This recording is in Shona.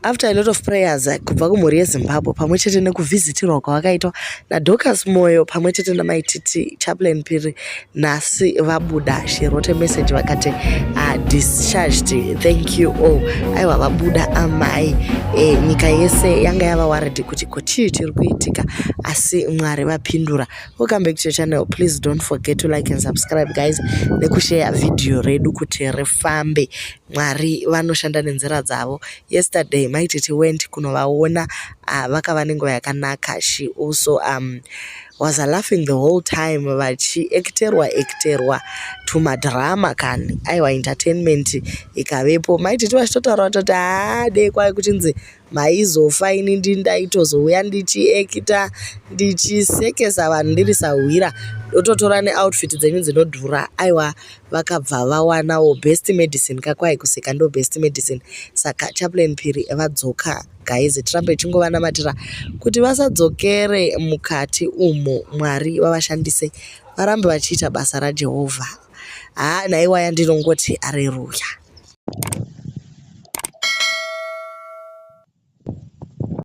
After a lot of prayers, kubva kumhuri yeZimbabwe pamwe chete nekuvhisitirwa kwavakaitwa naDorcas Moyo pamwe chete namaititi Chaplain Phiri, nhasi vabuda. She wrote a message vakati discharged, thank you all. Aiwa vabuda amai, nyika yese yanga yava worried kuti chii chiri kuitika, asi Mwari vapindura. Welcome back to your channel. Please don't forget to like and subscribe guys, nekushare video redu kuti rifambe. Mwari vanoshanda nenzira dzavo. Yesterday maittiti went kunovaona vakava nenguva yakanaka. She also was laughing the whole time vachiekterwa tumadrama kani aiwa entertainment ikavepo. Maittiti vachitotaura toti dekwa kuchinzi maizofa ini ndaitozouya ndichiekita ndichisekesa vanhu ndiri sahwira dototora neoutfit dzenyu dzinodhura. Aiwa vakabva vawanawo best medicine, kakwai kuseka ndo best medicine. Saka Chaplain Phiri vadzoka guys, Trump echingovanamatira kuti vasadzokere mukati umo. Mwari vavashandise varambe vachiita basa raJehovha. Naiwaya ndinongoti aleluya.